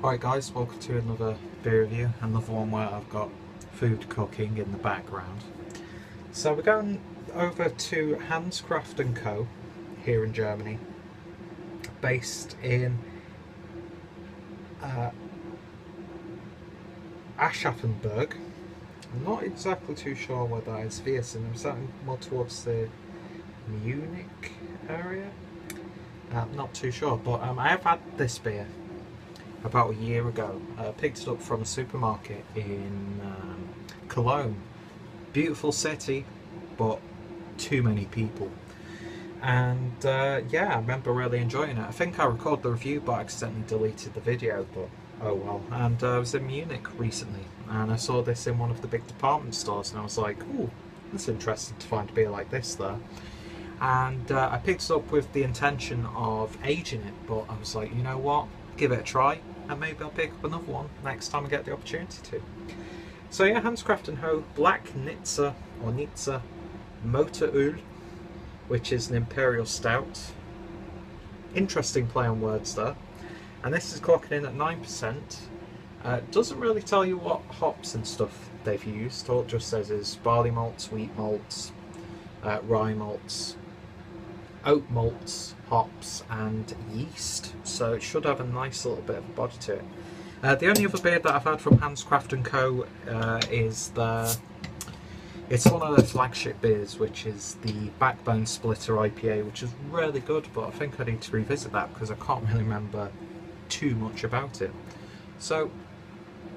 Alright guys, welcome to another beer review, another one where I've got food cooking in the background. So we're going over to Hanscraft Co here in Germany, based in Aschaffenburg. I'm not exactly too sure where that is. Viersen, I'm starting more towards the Munich area. Not too sure, but I have had this beer about a year ago. Picked it up from a supermarket in Cologne. Beautiful city, but too many people. And yeah, I remember really enjoying it. I think I recorded the review but accidentally deleted the video, but oh well. And I was in Munich recently and I saw this in one of the big department stores and I was like, ooh, that's interesting to find a beer like this there. And I picked it up with the intention of aging it, but I was like, you know what, give it a try and maybe I'll pick up another one next time I get the opportunity to. So yeah, Hanscraft Co. Black Nizza or Nizza Motoröl, which is an imperial stout. Interesting play on words there. And this is clocking in at 9%. Doesn't really tell you what hops and stuff they've used. All it just says is barley malts, wheat malts, rye malts, oat malts, hops and yeast. So it should have a nice little bit of a body to it. The only other beer that I've had from Hanscraft Co is it's one of their flagship beers, which is the Backbone Splitter IPA, which is really good, but I think I need to revisit that because I can't really remember too much about it. So,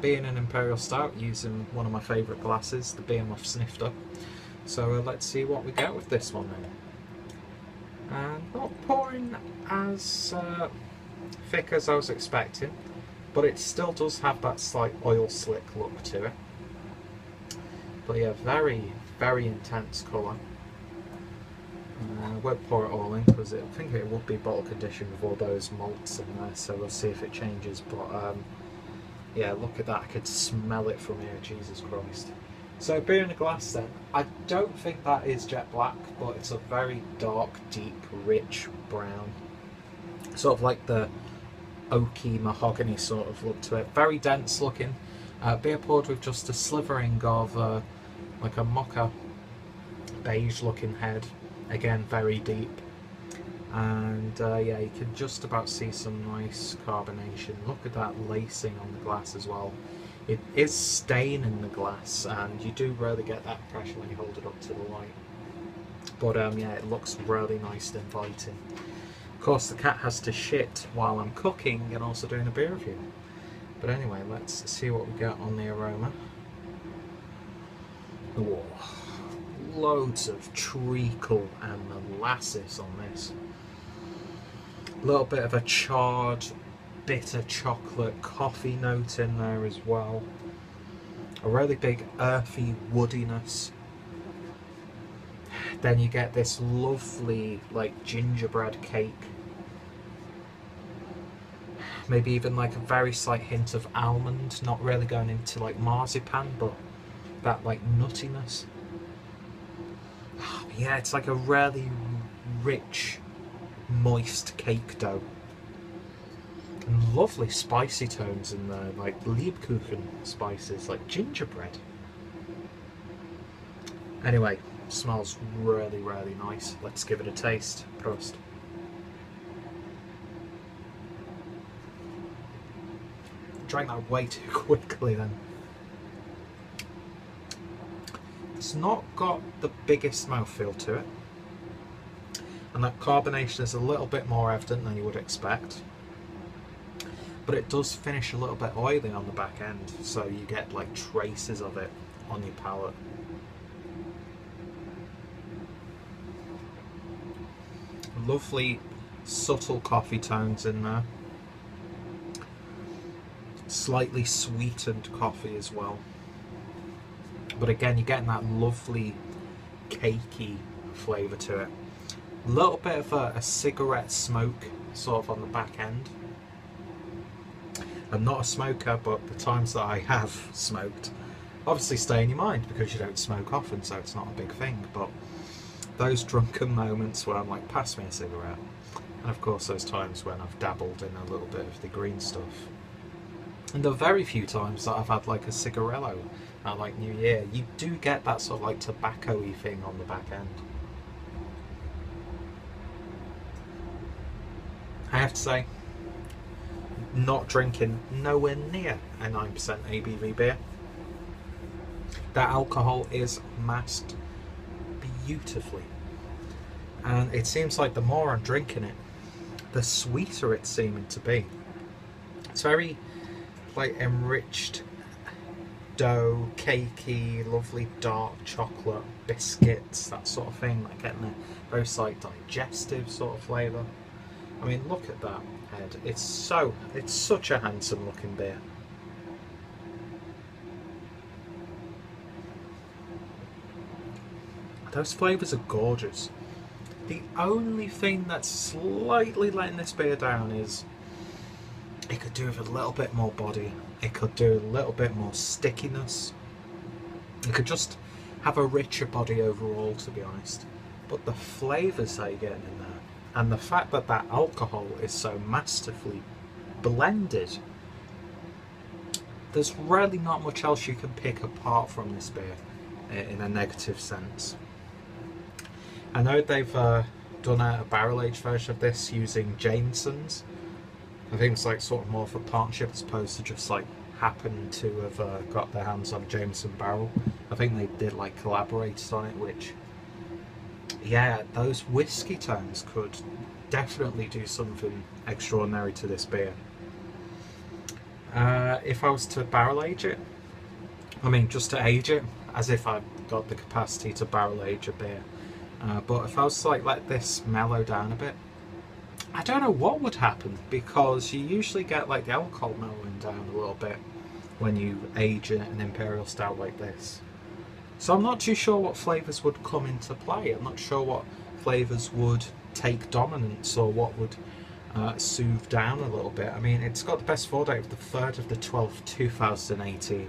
being an Imperial Stout, using one of my favourite glasses, the Behemoth Snifter. So let's see what we get with this one then. And not pouring as thick as I was expecting, but it still does have that slight oil slick look to it. But yeah, very, very intense colour. I won't pour it all in because I think it would be bottle conditioned with all those malts in there, so we'll see if it changes. But yeah, look at that, I could smell it from here, Jesus Christ. So beer in a glass then, I don't think that is jet black, but it's a very dark, deep, rich brown. Sort of like the oaky mahogany sort of look to it. Very dense looking. Beer poured with just a slivering of like a mocha beige looking head. Again, very deep. And yeah, you can just about see some nice carbonation. Look at that lacing on the glass as well. It is staining the glass, and you do really get that impression when you hold it up to the light. But yeah, it looks really nice and inviting. Of course, the cat has to shit while I'm cooking and also doing a beer review. But anyway, let's see what we get on the aroma. Whoa. Loads of treacle and molasses on this. A little bit of a charred, bitter chocolate coffee note in there as well. A really big earthy woodiness. Then you get this lovely like gingerbread cake. Maybe even like a very slight hint of almond, not really going into like marzipan, but that like nuttiness. Yeah, it's like a really rich, moist cake dough. And lovely spicy tones in there, like Lebkuchen spices, like gingerbread. Anyway, smells really, really nice. Let's give it a taste. Prost. Drank that way too quickly then. It's not got the biggest mouthfeel to it, and that carbonation is a little bit more evident than you would expect, but it does finish a little bit oily on the back end, so you get like traces of it on your palate. Lovely subtle coffee tones in there, slightly sweetened coffee as well. But again, you're getting that lovely cakey flavour to it. A little bit of a cigarette smoke sort of on the back end. I'm not a smoker, but the times that I have smoked obviously stay in your mind because you don't smoke often, so it's not a big thing. But those drunken moments where I'm like, pass me a cigarette. And of course those times when I've dabbled in a little bit of the green stuff. And the very few times that I've had like a cigarillo at like New Year, you do get that sort of like tobacco-y thing on the back end. I have to say, not drinking nowhere near a 9% ABV beer. That alcohol is masked beautifully. And it seems like the more I'm drinking it, the sweeter it's seeming to be. It's very like enriched dough, cakey, lovely dark chocolate, biscuits, that sort of thing, like getting a very like digestive sort of flavour. I mean, look at that head. It's such a handsome looking beer. Those flavours are gorgeous. The only thing that's slightly letting this beer down is it could do with a little bit more body. It could do a little bit more stickiness. It could just have a richer body overall, to be honest. But the flavours that you're getting in there, and the fact that that alcohol is so masterfully blended, there's really not much else you can pick apart from this beer in a negative sense. I know they've done a barrel-aged version of this using Jameson's. I think it's like sort of more of a partnership as opposed to just like happen to have got their hands on Jameson barrel. I think they did like collaborated on it, which, yeah, those whiskey tones could definitely do something extraordinary to this beer. If I was to barrel age it, I mean just to age it, as if I've got the capacity to barrel age a beer. But if I was to like let this mellow down a bit, I don't know what would happen, because you usually get like the alcohol mellowing down a little bit when you age an imperial stout like this. So I'm not too sure what flavours would come into play. I'm not sure what flavours would take dominance or what would soothe down a little bit. I mean, it's got the best pour date of the 3rd of the 12th, 2018.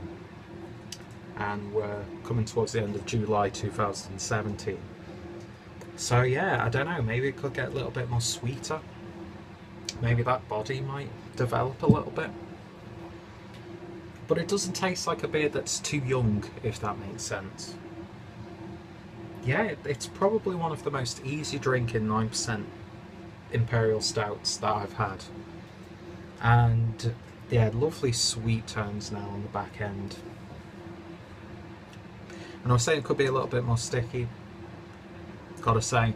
And we're coming towards the end of July 2017. So yeah, I don't know, maybe it could get a little bit more sweeter. Maybe that body might develop a little bit. But it doesn't taste like a beer that's too young, if that makes sense. Yeah, it's probably one of the most easy drinking 9% imperial stouts that I've had. And yeah, lovely sweet tones now on the back end. And I was saying it could be a little bit more sticky. Gotta say,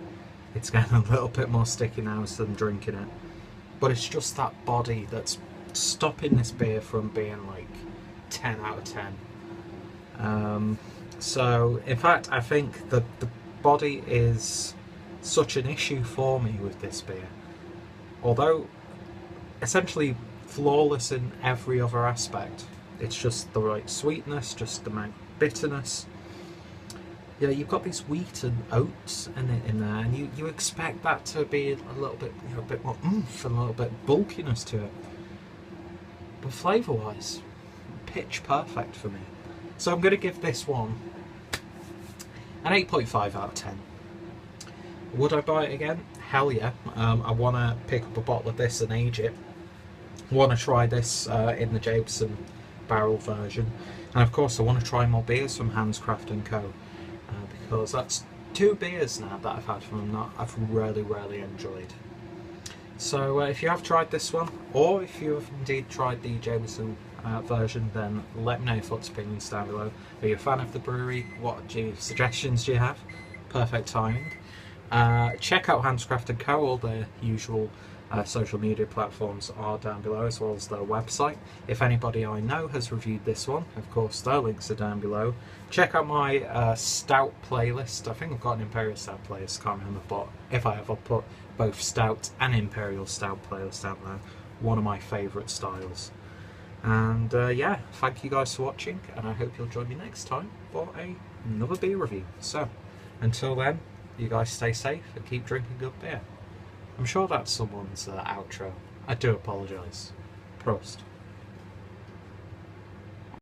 it's getting a little bit more sticky now as I'm drinking it. But it's just that body that's stopping this beer from being like 10 out of 10. So, in fact, I think the body is such an issue for me with this beer. Although, essentially flawless in every other aspect. It's just the right sweetness, just the right bitterness. Yeah, you've got these wheat and oats in there, and you expect that to be a little bit, a bit more oomph and a little bit bulkiness to it. But flavour-wise, pitch perfect for me. So I'm going to give this one an 8.5 out of 10. Would I buy it again? Hell yeah. I want to pick up a bottle of this and age it. I want to try this in the Jameson barrel version. And of course I want to try more beers from Hanscraft Co. Because that's 2 beers now that I've had from them that I've really enjoyed. So if you have tried this one, or if you have indeed tried the Jameson version, then let me know your thoughts, opinions down below. Are you a fan of the brewery? What suggestions do you have? Perfect timing. Check out Hanscraft Co. All their usual social media platforms are down below, as well as their website. If anybody I know has reviewed this one, of course their links are down below. Check out my stout playlist. I think I've got an Imperial Stout playlist, can't remember, but if I have, I'll put both Stout and Imperial Stout playlist out there. One of my favourite styles. And yeah, thank you guys for watching, and I hope you'll join me next time for another beer review. So, until then, you guys stay safe and keep drinking good beer. I'm sure that's someone's outro. I do apologise. Prost.